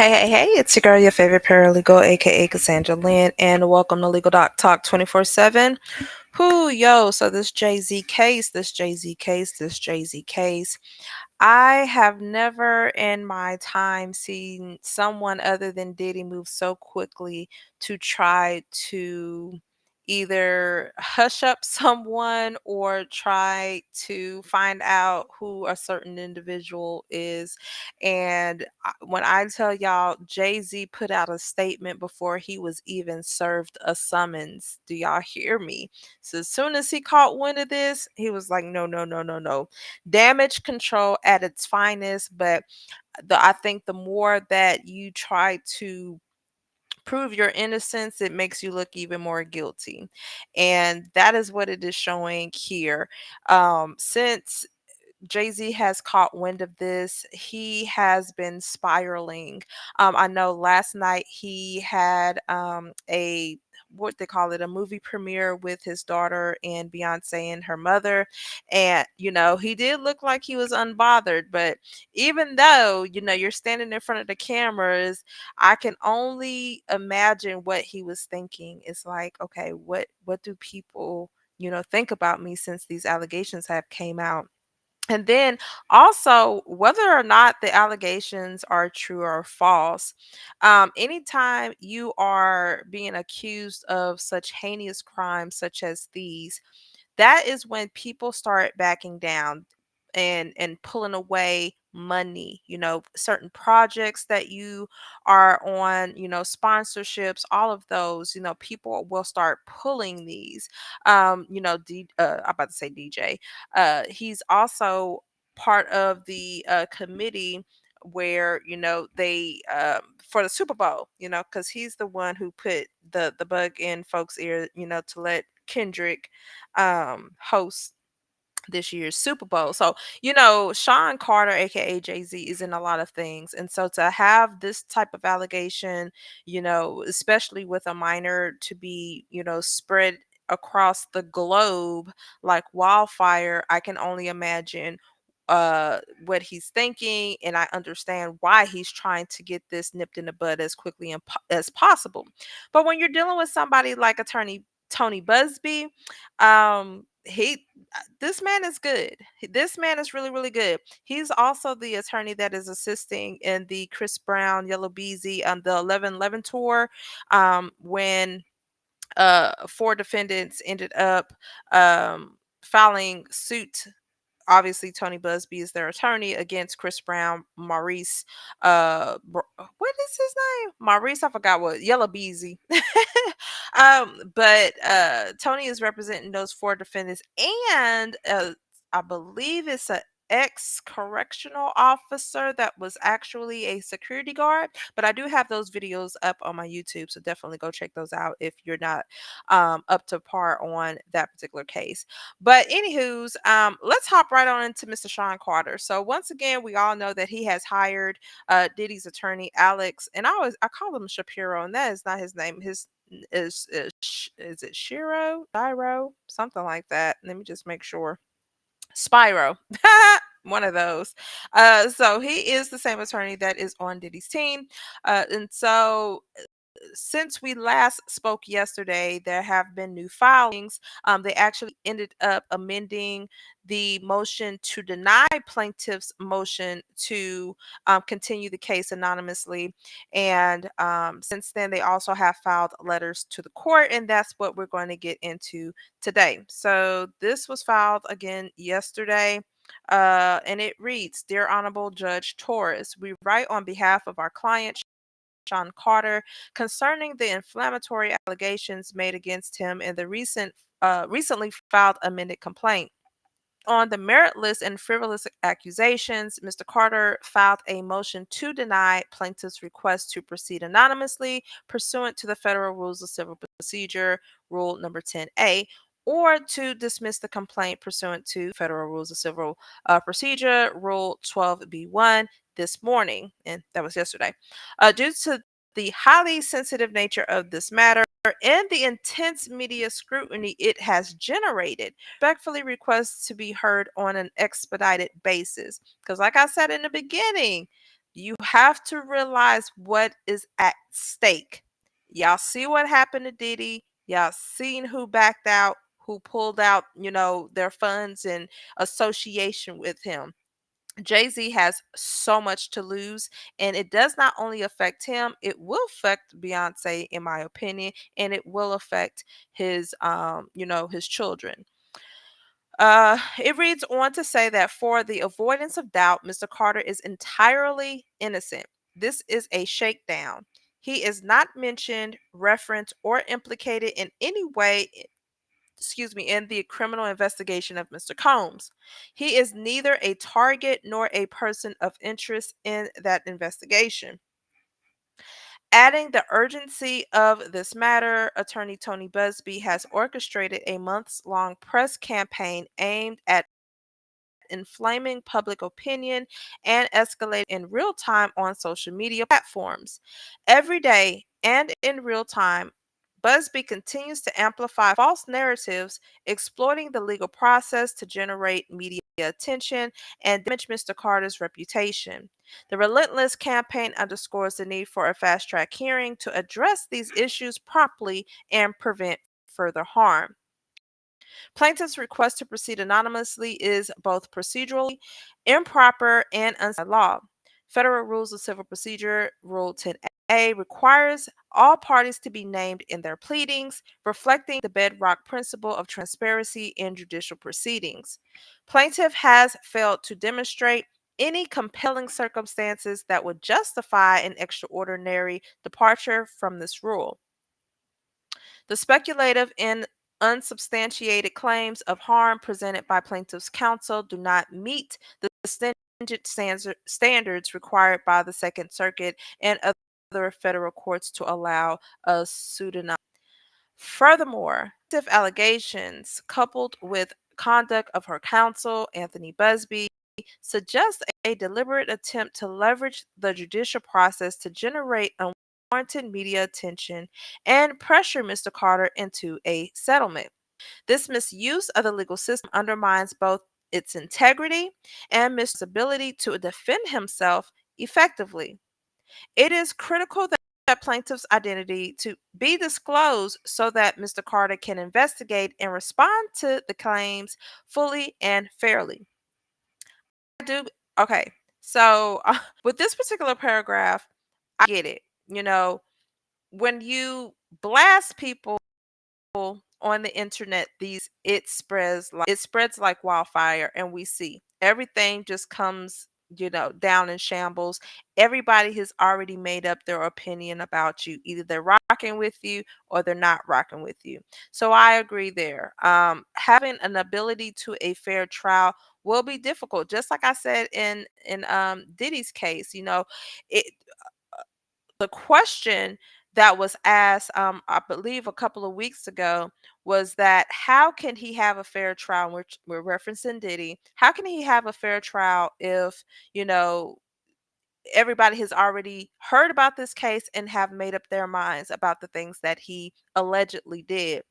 Hey, it's your girl, your favorite paralegal, aka Cassandra Lynn, and welcome to Legal Doc Talk 24/7. So this JayZ case. I have never in my time seen someone other than Diddy move so quickly to try to either hush up someone or try to find out who a certain individual is. And when I tell y'all, Jay-Z put out a statement before he was even served a summons. Do y'all hear me? So as soon as he caught wind of this, he was like, no, no, no, no, no. Damage control at its finest. But I think the more that you try to prove your innocence, it makes you look even more guilty. And that is what it is showing here. Since Jay-Z has caught wind of this, he has been spiraling. I know last night he had a what they call it, a movie premiere with his daughter and Beyonce and her mother. And, he did look like he was unbothered. But even though, you're standing in front of the cameras, I can only imagine what he was thinking. It's like, okay, what do people, think about me since these allegations have came out? And then also, whether or not the allegations are true or false, anytime you are being accused of such heinous crimes such as these, that is when people start backing down and pulling away money, certain projects that you are on, sponsorships, all of those, people will start pulling these. I'm about to say DJ. He's also part of the committee where they for the Super Bowl, because he's the one who put the bug in folks' ear, to let Kendrick host this year's Super Bowl. So, Sean Carter, aka Jay-Z, is in a lot of things. And so to have this type of allegation, especially with a minor to be, spread across the globe like wildfire, I can only imagine what he's thinking, and I understand why he's trying to get this nipped in the bud as quickly as possible. But when you're dealing with somebody like attorney Tony Buzbee, he this man is good. This man is really, really good. He's also the attorney that is assisting in the Chris Brown Yellow Beezy on the 11/11 tour. When four defendants ended up filing suit. Obviously, Tony Buzbee is their attorney against Chris Brown, Maurice. What is his name? Maurice. I forgot what. Yellow Beezy. But Tony is representing those four defendants, and I believe it's a ex correctional officer that was actually a security guard. But I do have those videos up on my YouTube, so definitely go check those out if you're not up to par on that particular case. But anywho's, let's hop right on into Mr. Sean Carter. So once again, we all know that he has hired Diddy's attorney Alex, and I call him Shapiro, and that is not his name. His is it Shiro, something like that. Let me just make sure. Spyro. One of those. So he is the same attorney that is on Diddy's team. And so since we last spoke yesterday, there have been new filings. They actually ended up amending the motion to deny plaintiff's motion to continue the case anonymously. And since then, they also have filed letters to the court, and that's what we're going to get into today. So this was filed again yesterday. And it reads, Dear Honorable Judge Torres, we write on behalf of our client, Sean Carter, concerning the inflammatory allegations made against him in the recently filed amended complaint. On the meritless and frivolous accusations, Mr. Carter filed a motion to deny plaintiff's request to proceed anonymously pursuant to the Federal Rules of Civil Procedure, Rule number 10A, or to dismiss the complaint pursuant to Federal Rules of Civil Procedure, Rule 12B1, this morning, and that was yesterday. Due to the highly sensitive nature of this matter and the intense media scrutiny it has generated, respectfully request to be heard on an expedited basis. Because, like I said in the beginning, You have to realize what is at stake. Y'all see what happened to Diddy. Y'all seen who backed out, who pulled out, their funds in association with him. JayZ has so much to lose, and it does not only affect him, it will affect Beyonce, in my opinion, and it will affect his children. It reads on to say that for the avoidance of doubt, Mr. Carter is entirely innocent. This is a shakedown. He is not mentioned, referenced, or implicated in any way, in the criminal investigation of Mr. Combs. He is neither a target nor a person of interest in that investigation. Adding the urgency of this matter, attorney Tony Buzbee has orchestrated a months long press campaign aimed at inflaming public opinion and escalating in real time on social media platforms. Every day and in real time, Busby continues to amplify false narratives, exploiting the legal process to generate media attention and damage Mr. Carter's reputation. The relentless campaign underscores the need for a fast track hearing to address these issues promptly and prevent further harm. Plaintiff's request to proceed anonymously is both procedurally improper and unsound law. Federal Rules of Civil Procedure, Rule 10A, requires all parties to be named in their pleadings, reflecting the bedrock principle of transparency in judicial proceedings. Plaintiff has failed to demonstrate any compelling circumstances that would justify an extraordinary departure from this rule. The speculative and unsubstantiated claims of harm presented by plaintiff's counsel do not meet the stringent standards required by the Second Circuit and other federal courts to allow a pseudonym. Furthermore, allegations coupled with conduct of her counsel, Anthony Busby, suggest a deliberate attempt to leverage the judicial process to generate unwarranted media attention and pressure Mr. Carter into a settlement. This misuse of the legal system undermines both its integrity and Mr. ability to defend himself effectively. It is critical that plaintiff's identity to be disclosed so that Mr. Carter can investigate and respond to the claims fully and fairly. I do okay. So with this particular paragraph, I get it. When you blast people on the internet, these it spreads like wildfire, and we see everything just comes down in shambles. Everybody has already made up their opinion about you. Either they're rocking with you or they're not rocking with you. So I agree there. Having an ability to a fair trial will be difficult, just like I said in Diddy's case. It the question that was asked, I believe a couple of weeks ago, was that how can he have a fair trial? Which we're referencing Diddy. How can he have a fair trial if you know everybody has already heard about this case and have made up their minds about the things that he allegedly did?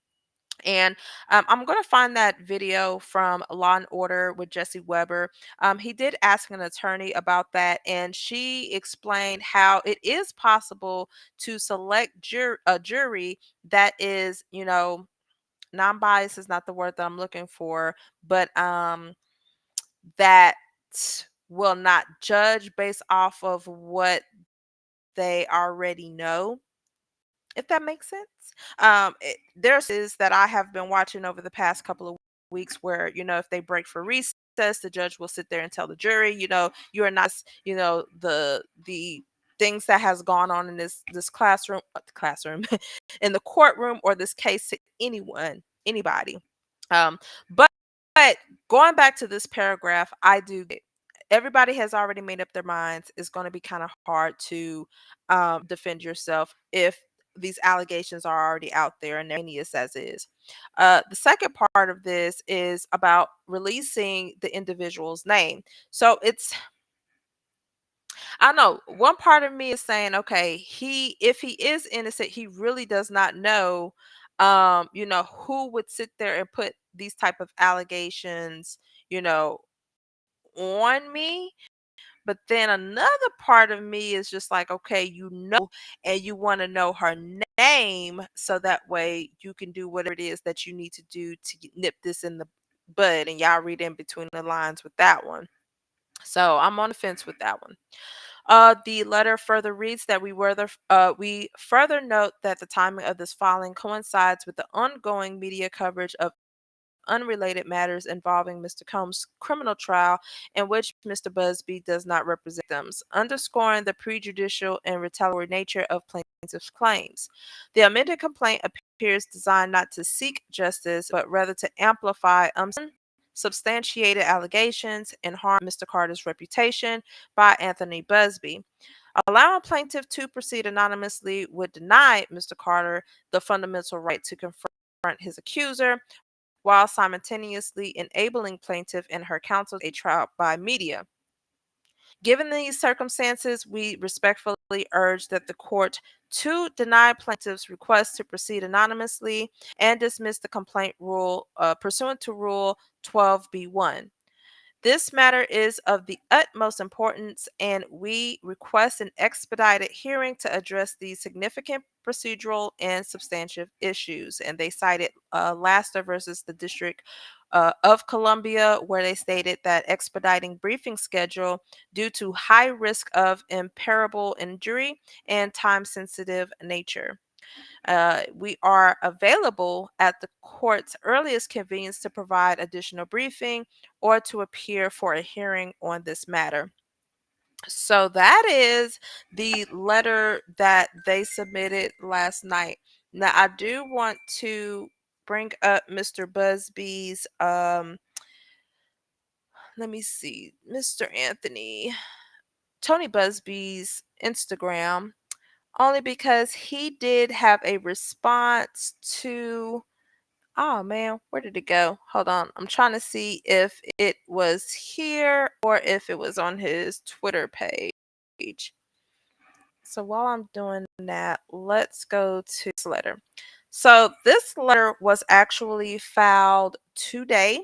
And I'm going to find that video from Law and Order with Jesse Weber. He did ask an attorney about that, and she explained how it is possible to select a jury that is, non-biased is not the word that I'm looking for, but that will not judge based off of what they already know, if that makes sense. There's is that I have been watching over the past couple of weeks where, if they break for recess, the judge will sit there and tell the jury, you are not, the things that has gone on in this classroom in the courtroom or this case to anybody. Um, but but going back to this paragraph, I do get everybody has already made up their minds. It's going to be kind of hard to defend yourself if these allegations are already out there and they're heinous as is. The second part of this is about releasing the individual's name. So I know one part of me is saying, okay, if he is innocent, he really does not know, who would sit there and put these type of allegations, you know, on me. But then another part of me is just like, okay, and you want to know her name so that way you can do whatever it is that you need to do to nip this in the bud. And y'all read in between the lines with that one. So I'm on the fence with that one. The letter further reads that we further note that the timing of this filing coincides with the ongoing media coverage of unrelated matters involving Mr. Combs' criminal trial, in which Mr. Buzbee does not represent victims, underscoring the prejudicial and retaliatory nature of plaintiff's claims. The amended complaint appears designed not to seek justice, but rather to amplify unsubstantiated allegations and harm Mr. Carter's reputation by Anthony Buzbee. Allowing plaintiff to proceed anonymously would deny Mr. Carter the fundamental right to confront his accuser, while simultaneously enabling plaintiff and her counsel a trial by media. Given these circumstances, we respectfully urge that the court to deny plaintiff's request to proceed anonymously and dismiss the complaint pursuant to Rule 12b1. This matter is of the utmost importance, and we request an expedited hearing to address these significant procedural and substantive issues. And they cited Laster versus the District of Columbia, where they stated that expediting briefing schedule due to high risk of irreparable injury and time sensitive nature. We are available at the court's earliest convenience to provide additional briefing or to appear for a hearing on this matter. So that is the letter that they submitted last night. Now, I do want to bring up Mr. Busbee's, let me see, Mr. Tony Busbee's Instagram, only because he did have a response to, oh man, where did it go? Hold on. I'm trying to see if it was here or if it was on his Twitter page. So while I'm doing that, let's go to this letter. So this letter was actually filed today,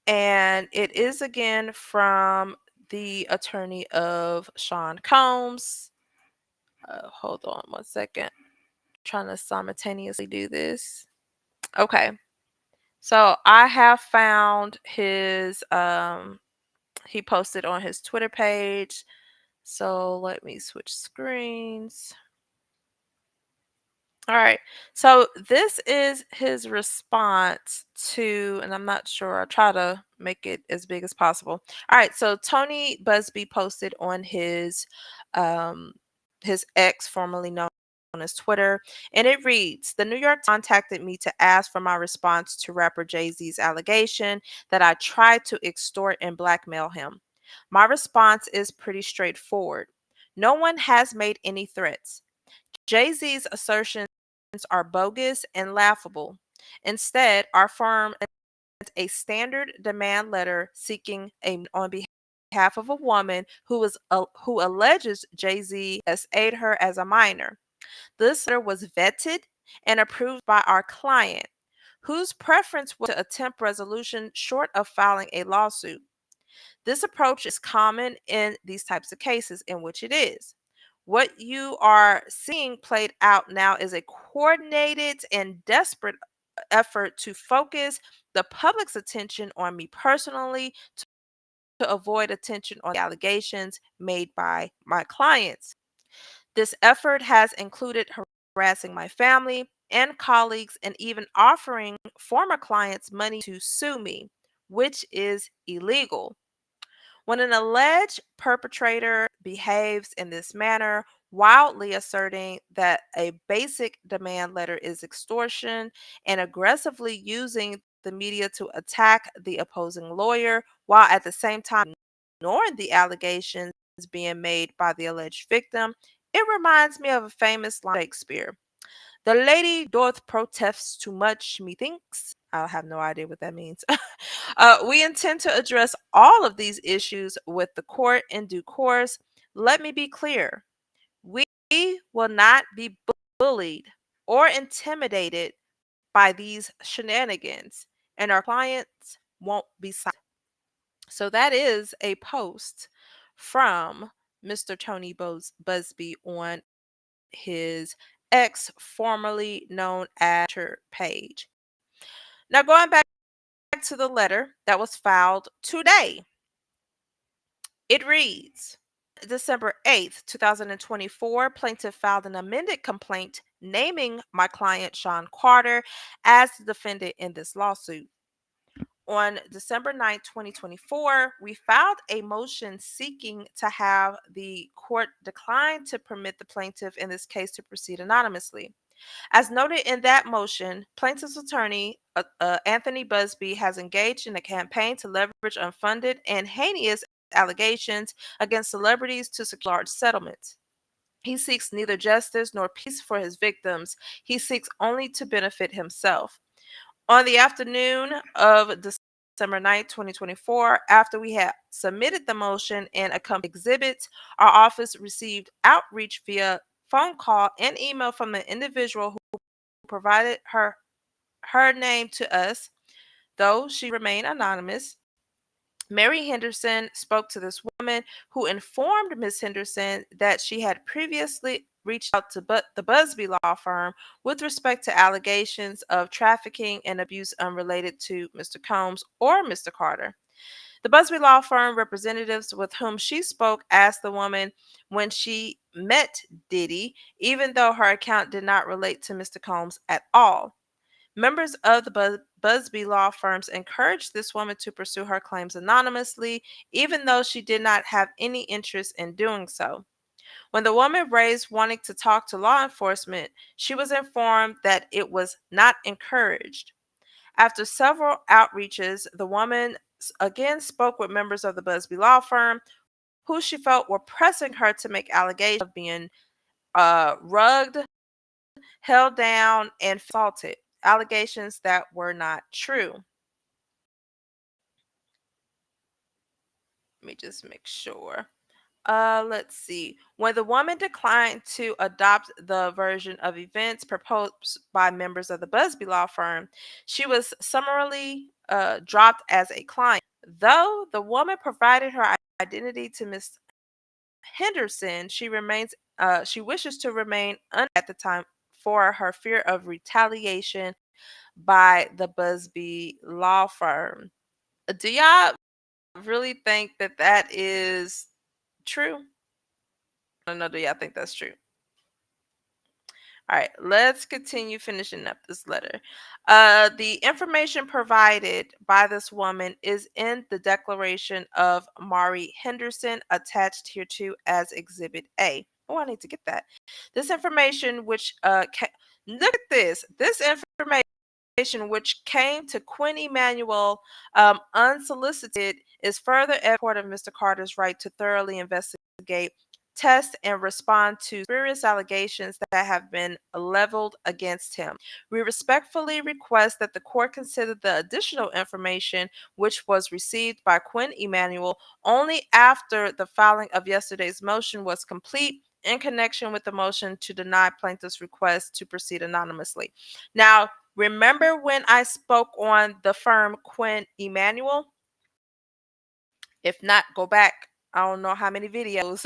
and it is again from the attorney of Sean Combs. Hold on one second. Trying to simultaneously do this. Okay. So I have found his he posted on his Twitter page. So let me switch screens. All right. So this is his response to, and I'm not sure, I'll try to make it as big as possible. All right. So Tony Buzbee posted on his ex, formerly known as Twitter, and it reads, "The New York Times contacted me to ask for my response to rapper JayZ's allegation that I tried to extort and blackmail him. My response is pretty straightforward. No one has made any threats. JayZ's assertions are bogus and laughable. Instead, our firm sent a standard demand letter seeking on behalf of a woman who alleges JayZ has aided her as a minor. This letter was vetted and approved by our client, whose preference was to attempt resolution short of filing a lawsuit. This approach is common in these types of cases, in which it is. What you are seeing played out now is a coordinated and desperate effort to focus the public's attention on me personally to avoid attention on the allegations made by my clients. This effort has included harassing my family and colleagues and even offering former clients money to sue me, which is illegal. When an alleged perpetrator behaves in this manner, wildly asserting that a basic demand letter is extortion and aggressively using the media to attack the opposing lawyer, while at the same time ignoring the allegations being made by the alleged victim, it reminds me of a famous line of Shakespeare. The lady doth protest too much, methinks. I have no idea what that means. We intend to address all of these issues with the court in due course. Let me be clear. We will not be bullied or intimidated by these shenanigans, and our clients won't be silent. So that is a post from Mr. Tony Buzbee on his ex, formerly known as Twitter page. Now, going back to the letter that was filed today, it reads: December 8th, 2024, plaintiff filed an amended complaint naming my client Sean Carter as the defendant in this lawsuit. On December 9th, 2024, we filed a motion seeking to have the court decline to permit the plaintiff in this case to proceed anonymously. As noted in that motion, plaintiff's attorney, Anthony Buzbee, has engaged in a campaign to leverage unfunded and heinous allegations against celebrities to secure large settlements. He seeks neither justice nor peace for his victims. He seeks only to benefit himself. On the afternoon of December 9th, 2024, after we had submitted the motion and accompanying exhibits, our office received outreach via phone call and email from the individual who provided her name to us, though she remained anonymous. Mary Henderson spoke to this woman, who informed Miss Henderson that she had previously reached out to the Buzbee law firm with respect to allegations of trafficking and abuse unrelated to Mr. Combs or Mr. Carter. The Buzbee law firm representatives with whom she spoke asked the woman when she met Diddy, even though her account did not relate to Mr. Combs at all. Members of the Buzbee law firms encouraged this woman to pursue her claims anonymously, even though she did not have any interest in doing so. When the woman raised wanting to talk to law enforcement, she was informed that it was not encouraged. After several outreaches, the woman again spoke with members of the Buzbee law firm, who she felt were pressing her to make allegations of being rugged, held down, and assaulted, allegations that were not true. Let me just make sure. Let's see. When the woman declined to adopt the version of events proposed by members of the Buzbee law firm, she was summarily dropped as a client. Though the woman provided her identity to Miss Henderson, she wishes to remain at the time for her fear of retaliation by the Buzbee law firm. Do y'all really think that that is true? I don't know. Do y'all think that's true? All right, let's continue finishing up this letter. The information provided by this woman is in the declaration of Mari Henderson attached here to as Exhibit A. Oh, I need to get that. This information, which look at this. This information which came to Quinn Emanuel unsolicited is further evidence of Mr. Carter's right to thoroughly investigate, test, and respond to serious allegations that have been leveled against him. We respectfully request that the court consider the additional information which was received by Quinn Emanuel only after the filing of yesterday's motion was complete in connection with the motion to deny plaintiff's request to proceed anonymously. Now, remember when I spoke on the firm Quinn Emanuel? If not, go back. I don't know how many videos,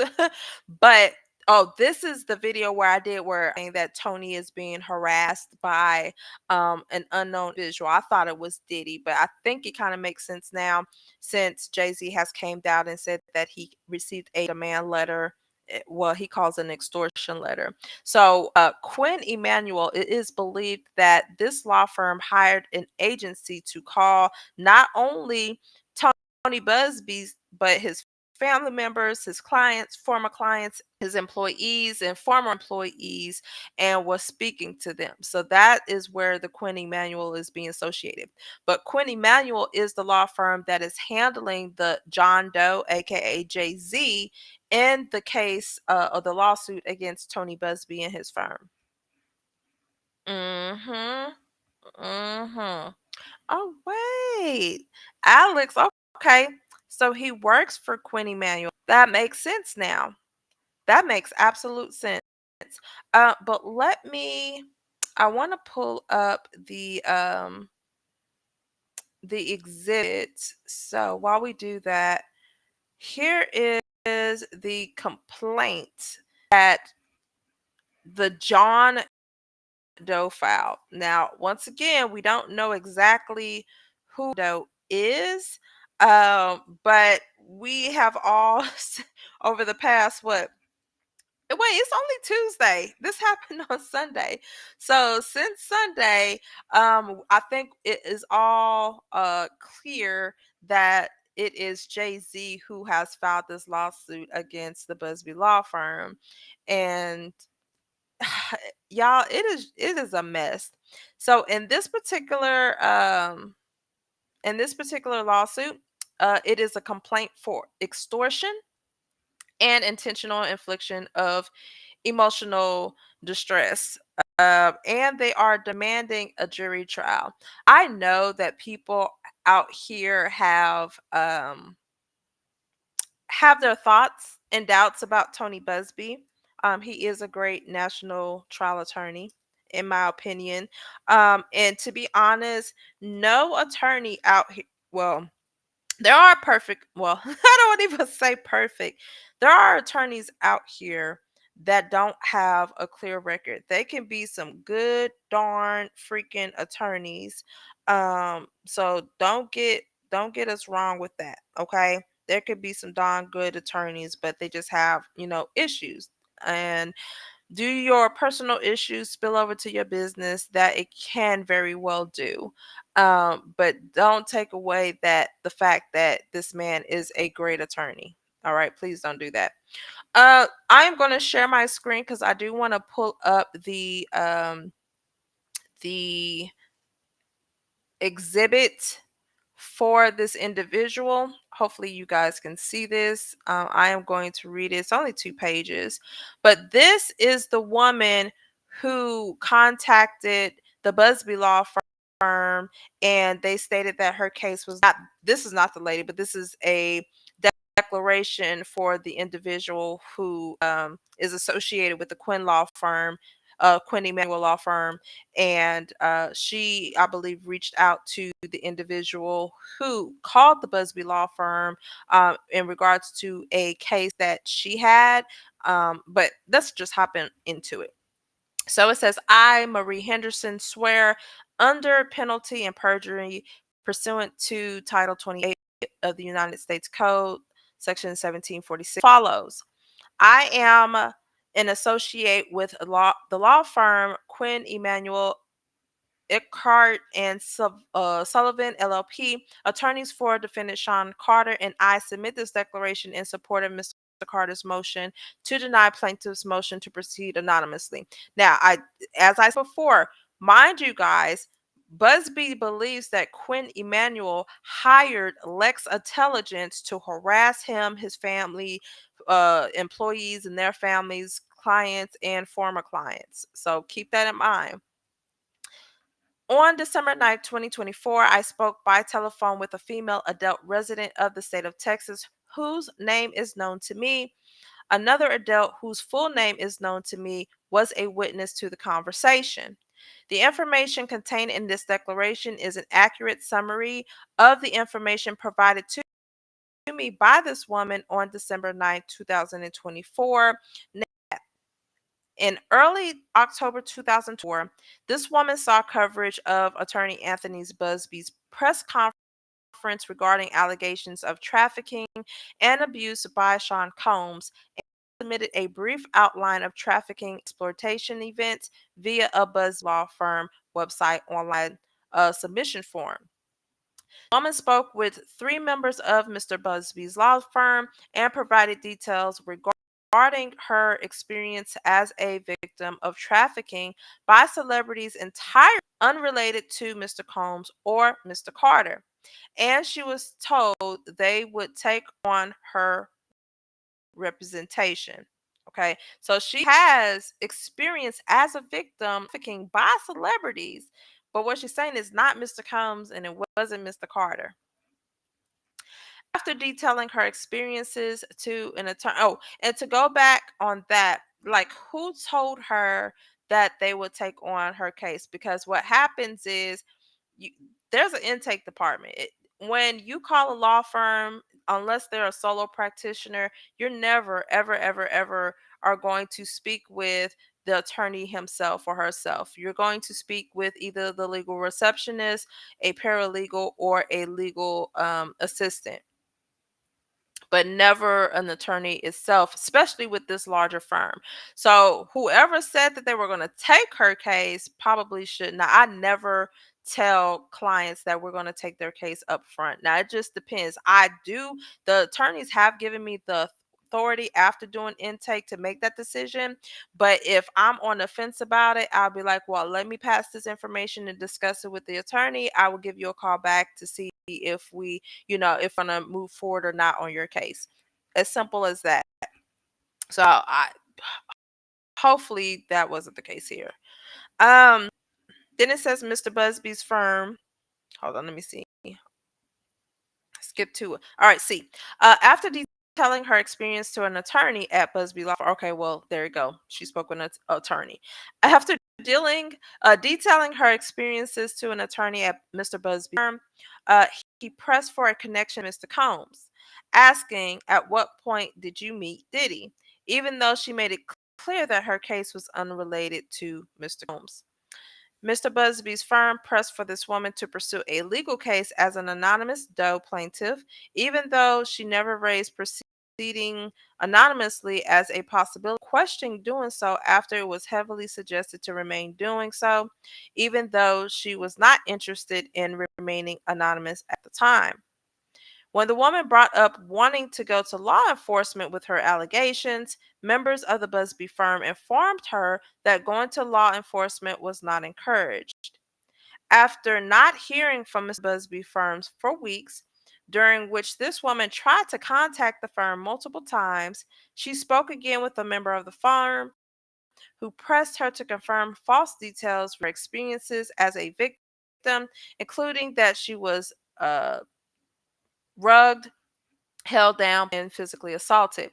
but oh, this is the video where I did where saying that Tony is being harassed by an unknown visual. I thought it was Diddy, but I think it kind of makes sense now since JayZ has came out and said that he received a demand letter. Well, he calls an extortion letter. So, Quinn Emanuel, it is believed that this law firm hired an agency to call not only Tony Buzbee's, but his family members, his clients, former clients, his employees, and former employees, and was speaking to them. So that is where the Quinn Emanuel is being associated. But Quinn Emanuel is the law firm that is handling the John Doe, aka JayZ, in the case of the lawsuit against Tony Buzbee and his firm. Mm-hmm. Mm-hmm. Oh, wait. Alex, okay. So he works for Quinn Emanuel. That makes sense now. That makes absolute sense. But I want to pull up the exhibit. So while we do that, here is the complaint that the John Doe filed. Now, once again, we don't know exactly who Doe is, but we have all over the past wait, it's only Tuesday. This happened on Sunday. So since Sunday, I think it is all clear that it is JayZ who has filed this lawsuit against the Buzbee law firm. And y'all, it is a mess. So in this particular lawsuit, it is a complaint for extortion and intentional infliction of emotional distress. And they are demanding a jury trial. I know that people out here have their thoughts and doubts about Tony Buzbee. He is a great national trial attorney, in my opinion. And to be honest, no attorney out here, well, there are perfect, well, I don't even say perfect. There are attorneys out here that don't have a clear record. They can be some good darn freaking attorneys. So don't get us wrong with that, okay? There could be some darn good attorneys, but they just have, issues. And do your personal issues spill over to your business? That it can very well do. But don't take away that the fact that this man is a great attorney. All right, please don't do that. I am going to share my screen because I do want to pull up the exhibit for this individual. Hopefully, you guys can see this. I am going to read it. It's only 2 pages, but this is the woman who contacted the Buzbee law firm, and they stated that her case was not. This is not the lady, but this is a declaration for the individual who is associated with the Quinn law firm, Quinn Emanuel law firm, and she, I believe, reached out to the individual who called the Buzbee law firm in regards to a case that she had. But let's just hop into it. So it says, I, Marie Henderson, swear under penalty and perjury pursuant to Title 28 of the United States Code, Section 1746, follows. I am an associate with the law firm Quinn Emanuel Eckhart and Sullivan LLP, attorneys for defendant Sean Carter, and I submit this declaration in support of Mr. Carter's motion to deny plaintiff's motion to proceed anonymously. Now, as I said before, mind you guys, Buzbee believes that Quinn Emanuel hired Lex Intelligence to harass him, his family, employees and their families, clients, and former clients. So keep that in mind. On December 9th, 2024, I spoke by telephone with a female adult resident of the state of Texas whose name is known to me. Another adult whose full name is known to me was a witness to the conversation. The information contained in this declaration is an accurate summary of the information provided to me by this woman on December 9th, 2024. In early October 2004, this woman saw coverage of attorney Anthony Buzbee's press conference regarding allegations of trafficking and abuse by Sean Combs, and submitted a brief outline of trafficking exploitation events via a Buzz law firm website online submission form. The woman spoke with 3 members of Mr. Buzbee's law firm and provided details regarding her experience as a victim of trafficking by celebrities entirely unrelated to Mr. Combs or Mr. Carter. And she was told they would take on her representation. Okay, so she has experience as a victim of trafficking by celebrities, but what she's saying is not Mr. Combs and it wasn't Mr. Carter. After detailing her experiences to an attorney, oh, and to go back on that, like who told her that they would take on her case? Because what happens is, you, there's an intake department. When you call a law firm, unless they're a solo practitioner, you're never, ever, ever, ever are going to speak with the attorney himself or herself. You're going to speak with either the legal receptionist, a paralegal, or a legal assistant, but never an attorney itself, especially with this larger firm. So whoever said that they were going to take her case probably should not. I never tell clients that we're going to take their case up front. Now it just depends. The attorneys have given me the authority after doing intake to make that decision. But if I'm on the fence about it, I'll be like, well, let me pass this information and discuss it with the attorney. I will give you a call back to see if if I'm gonna move forward or not on your case. As simple as that. So I hopefully that wasn't the case here. Um, then it says Mr. Busbee's firm. Hold on, let me see. Skip to it. All right, see. After detailing her experience to an attorney at Busbee Law Firm. Okay, well, there you go. She spoke with an attorney. After detailing her experiences to an attorney at Mr. Busbee's firm, uh, he pressed for a connection to Mr. Combs, asking at what point did you meet Diddy, even though she made it clear that her case was unrelated to Mr. Combs. Mr. Busbee's firm pressed for this woman to pursue a legal case as an anonymous Doe plaintiff, even though she never raised proceeding anonymously as a possibility, questioning doing so after it was heavily suggested to remain doing so, even though she was not interested in remaining anonymous at the time. When the woman brought up wanting to go to law enforcement with her allegations, members of the Busbee firm informed her that going to law enforcement was not encouraged. After not hearing from Ms. Busbee firms for weeks, during which this woman tried to contact the firm multiple times, she spoke again with a member of the firm who pressed her to confirm false details for experiences as a victim, including that she was rugged, held down, and physically assaulted.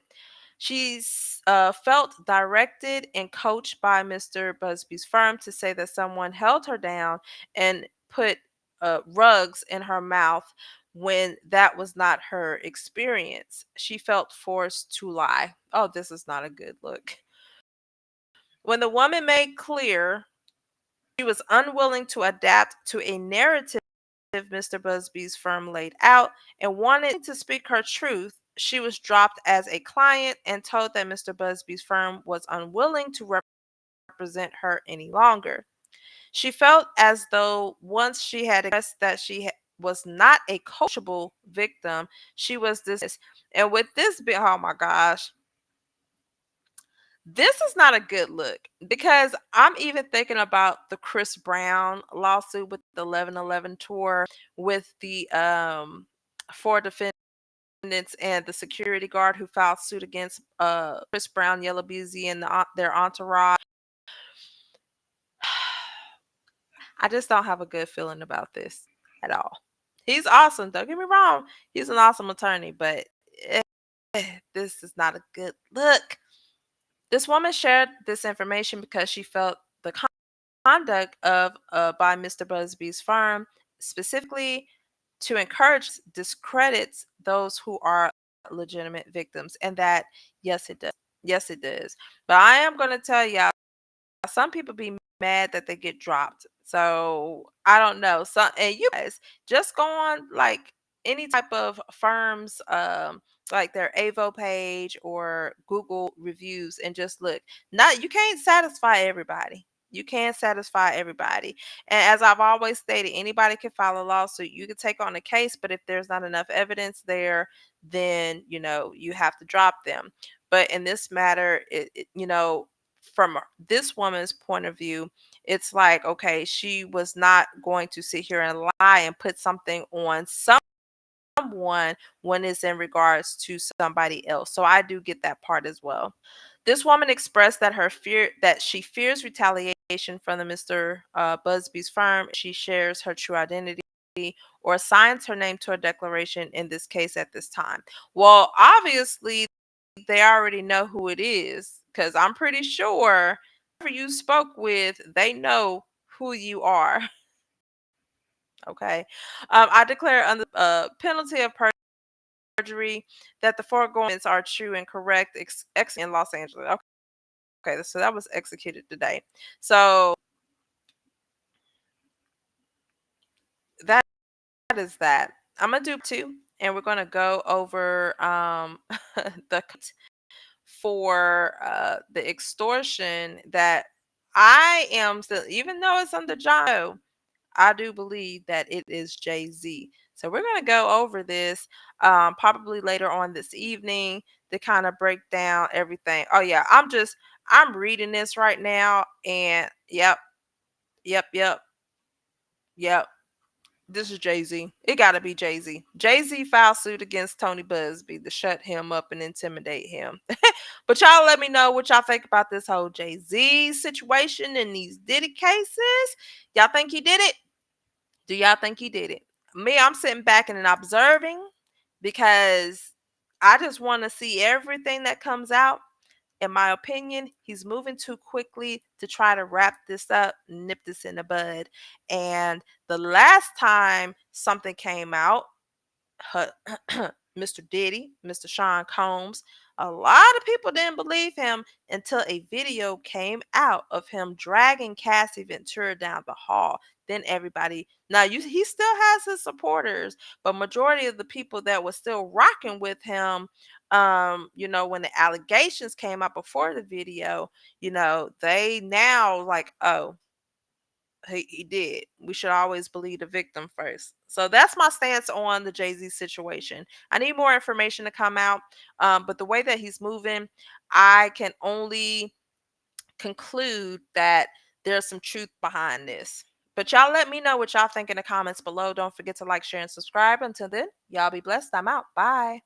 She's felt directed and coached by Mr. Busbee's firm to say that someone held her down and put rugs in her mouth when that was not her experience. She felt forced to lie. Oh, this is not a good look. When the woman made clear she was unwilling to adapt to a narrative Mr. Busbee's firm laid out and wanted to speak her truth, she was dropped as a client and told that Mr. Busbee's firm was unwilling to represent her any longer. She felt as though once she had expressed that was not a coachable victim, she was dismissed. And with this bit, oh my gosh, this is not a good look because I'm even thinking about the Chris Brown lawsuit with the 1111 tour with the four defendants and the security guard who filed suit against Chris Brown, Yellow Beezy, and their entourage. I just don't have a good feeling about this at all. He's awesome, don't get me wrong. He's an awesome attorney, but eh, this is not a good look. This woman shared this information because she felt the conduct of by Mr. Busbee's firm, specifically to encourage discredits those who are legitimate victims, and that yes, it does. Yes, it does. But I am going to tell y'all, some people be mad that they get dropped. So I don't know. And you guys just go on like any type of firms, like their AVO page or Google reviews, and just look. Not you can't satisfy everybody. You can't satisfy everybody. And as I've always stated, anybody can file a lawsuit. You can take on a case, but if there's not enough evidence there, then you have to drop them. But in this matter, from this woman's point of view, it's like, okay, she was not going to sit here and lie and put something on someone when it's in regards to somebody else. So I do get that part as well. This woman expressed that she fears retaliation from the Mr. Busbee's firm. She shares her true identity or assigns her name to a declaration in this case at this time. Well, obviously they already know who it is because I'm pretty sure whoever you spoke with, they know who you are. Okay. I declare under penalty of perjury that the foregoing are true and correct, in Los Angeles. Okay, so that was executed today. So that is that. I'm gonna do two, and we're gonna go over the for the extortion that I am still, even though it's under John, I do believe that it is JayZ. So we're going to go over this probably later on this evening to kind of break down everything. Oh yeah, I'm reading this right now, and yep, yep. This is JayZ. It got to be JayZ. JayZ filed suit against Tony Buzbee to shut him up and intimidate him. But y'all let me know what y'all think about this whole JayZ situation and these Diddy cases. Y'all think he did it? Do y'all think he did it? Me, I'm sitting back and observing because I just want to see everything that comes out. In my opinion, he's moving too quickly to try to wrap this up, nip this in the bud. And the last time something came out, her, Mr. Diddy, Mr. Sean Combs. A lot of people didn't believe him until a video came out of him dragging Cassie Ventura down the hall. Then everybody, now he still has his supporters, but majority of the people that were still rocking with him, when the allegations came out before the video, they now like, oh, he did. We should always believe the victim first. So that's my stance on the JayZ situation. I need more information to come out, but the way that he's moving, I can only conclude that there's some truth behind this. But y'all let me know what y'all think in the comments below. Don't forget to like, share, and subscribe. Until then, y'all be blessed. I'm out. Bye.